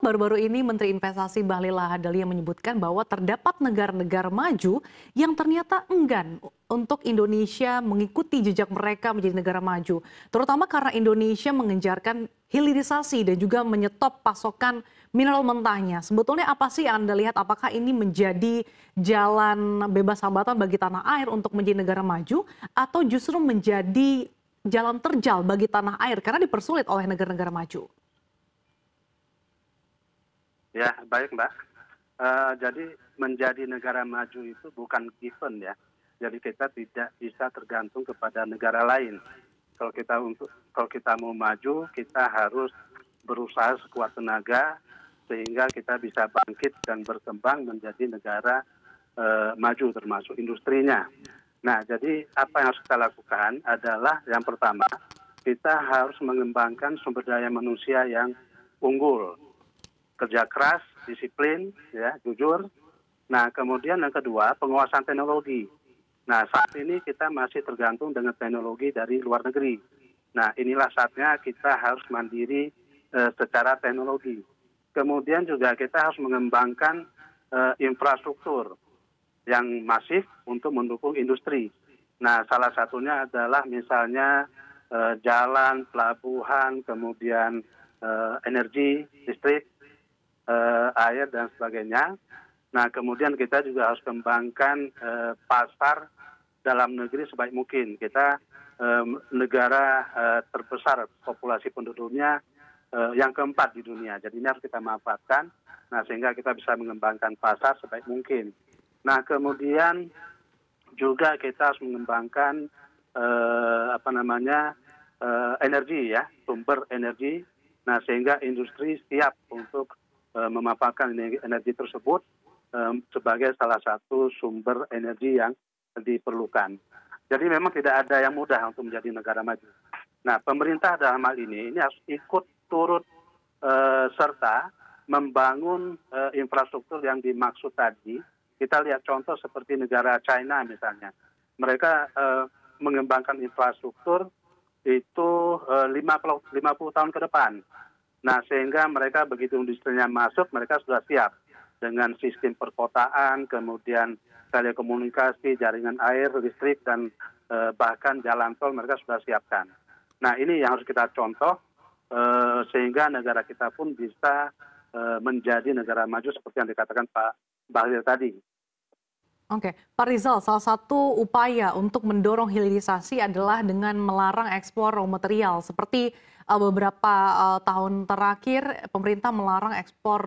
Baru-baru ini Menteri Investasi Bahlil Lahadalia menyebutkan bahwa terdapat negara-negara maju yang ternyata enggan untuk Indonesia mengikuti jejak mereka menjadi negara maju. Terutama karena Indonesia mengejarkan hilirisasi dan juga menyetop pasokan mineral mentahnya. Sebetulnya apa sih yang Anda lihat? Apakah ini menjadi jalan bebas hambatan bagi tanah air untuk menjadi negara maju atau justru menjadi jalan terjal bagi tanah air karena dipersulit oleh negara-negara maju? Ya, baik Mbak. Jadi menjadi negara maju itu bukan given ya. Jadi kita tidak bisa tergantung kepada negara lain. Kalau kita mau maju, kita harus berusaha sekuat tenaga sehingga kita bisa bangkit dan berkembang menjadi negara maju termasuk industrinya. Nah, jadi apa yang harus kita lakukan adalah yang pertama, kita harus mengembangkan sumber daya manusia yang unggul, kerja keras, disiplin, ya, jujur. Nah, kemudian yang kedua, penguasaan teknologi. Nah, saat ini kita masih tergantung dengan teknologi dari luar negeri. Nah, inilah saatnya kita harus mandiri secara teknologi. Kemudian juga kita harus mengembangkan infrastruktur yang masif untuk mendukung industri. Nah, salah satunya adalah misalnya jalan, pelabuhan, kemudian energi, listrik, air dan sebagainya. Nah, kemudian kita juga harus kembangkan pasar dalam negeri sebaik mungkin. Kita negara terbesar populasi penduduknya yang keempat di dunia. Jadi ini harus kita manfaatkan. Nah, sehingga kita bisa mengembangkan pasar sebaik mungkin. Nah, kemudian juga kita harus mengembangkan energi ya, sumber energi. Nah, sehingga industri siap untuk memanfaatkan energi tersebut sebagai salah satu sumber energi yang diperlukan. Jadi memang tidak ada yang mudah untuk menjadi negara maju. Nah, pemerintah dalam hal ini harus ikut turut serta membangun infrastruktur yang dimaksud tadi. Kita lihat contoh seperti negara China misalnya. Mereka mengembangkan infrastruktur itu 50 tahun ke depan. Nah, sehingga mereka begitu industrinya masuk, mereka sudah siap dengan sistem perkotaan, kemudian telekomunikasi, jaringan air, listrik, dan bahkan jalan tol mereka sudah siapkan. Nah, ini yang harus kita contoh sehingga negara kita pun bisa menjadi negara maju seperti yang dikatakan Pak Bahlil tadi. Oke, Pak Rizal, salah satu upaya untuk mendorong hilirisasi adalah dengan melarang ekspor raw material. Seperti beberapa tahun terakhir, pemerintah melarang ekspor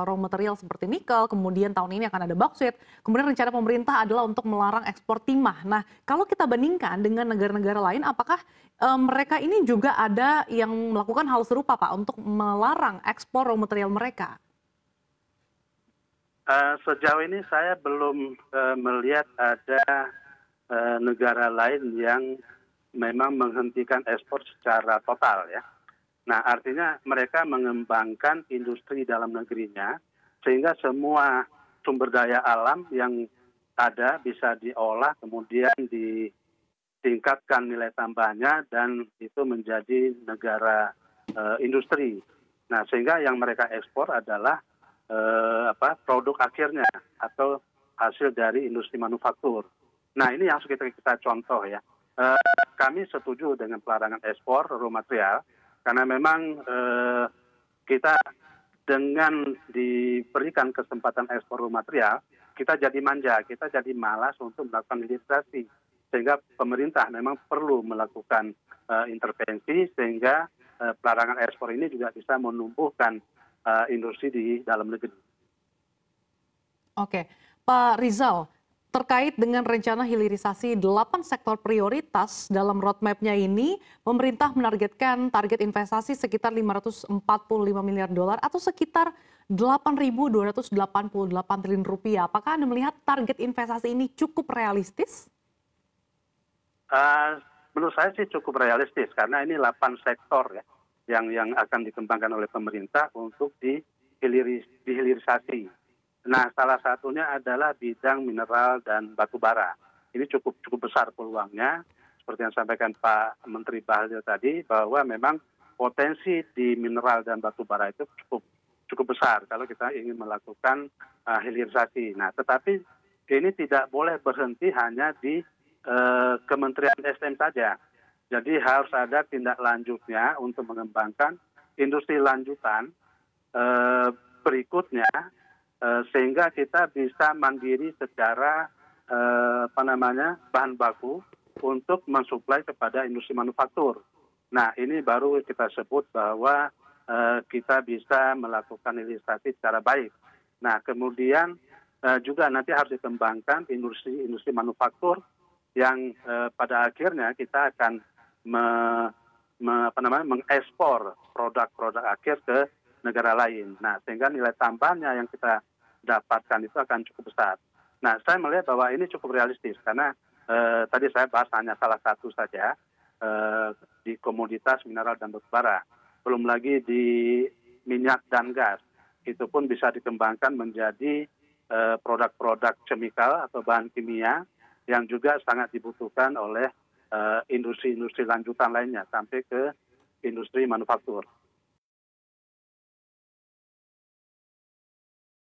raw material seperti nikel, kemudian tahun ini akan ada bauksit. Kemudian rencana pemerintah adalah untuk melarang ekspor timah. Nah, kalau kita bandingkan dengan negara-negara lain, apakah mereka ini juga ada yang melakukan hal serupa, Pak, untuk melarang ekspor raw material mereka? Sejauh ini saya belum melihat ada negara lain yang memang menghentikan ekspor secara total ya. Nah, artinya mereka mengembangkan industri dalam negerinya sehingga semua sumber daya alam yang ada bisa diolah, kemudian ditingkatkan nilai tambahnya dan itu menjadi negara industri. Nah, sehingga yang mereka ekspor adalah produk akhirnya atau hasil dari industri manufaktur. Nah, ini yang harus kita contoh ya. Kami setuju dengan pelarangan ekspor raw material karena memang kita dengan diberikan kesempatan ekspor raw material, kita jadi manja, kita jadi malas untuk melakukan hilirisasi. Sehingga pemerintah memang perlu melakukan intervensi sehingga pelarangan ekspor ini juga bisa menumbuhkan industri di dalam negeri. Oke, Pak Rizal, terkait dengan rencana hilirisasi 8 sektor prioritas dalam roadmap-nya ini, pemerintah menargetkan target investasi sekitar 545 miliar dolar atau sekitar 8.288 triliun rupiah. Apakah Anda melihat target investasi ini cukup realistis? Menurut saya sih cukup realistis karena ini 8 sektor ya yang akan dikembangkan oleh pemerintah untuk dihilirisasi. Nah, salah satunya adalah bidang mineral dan batu bara. Ini cukup besar peluangnya, seperti yang sampaikan Pak Menteri Bahlil tadi, bahwa memang potensi di mineral dan batu bara itu cukup cukup besar kalau kita ingin melakukan hilirisasi. Nah, tetapi ini tidak boleh berhenti hanya di Kementerian SDM saja. Jadi harus ada tindak lanjutnya untuk mengembangkan industri lanjutan berikutnya sehingga kita bisa mandiri secara bahan baku untuk mensuplai kepada industri manufaktur. Nah, ini baru kita sebut bahwa kita bisa melakukan hilirisasi secara baik. Nah, kemudian juga nanti harus dikembangkan industri manufaktur yang pada akhirnya kita akan mengekspor produk-produk akhir ke negara lain. Nah, sehingga nilai tambahnya yang kita dapatkan itu akan cukup besar. Nah, saya melihat bahwa ini cukup realistis karena tadi saya bahas hanya salah satu saja di komoditas mineral dan batubara. Belum lagi di minyak dan gas. Itu pun bisa dikembangkan menjadi produk-produk kimia atau bahan kimia yang juga sangat dibutuhkan oleh industri-industri lanjutan lainnya sampai ke industri manufaktur.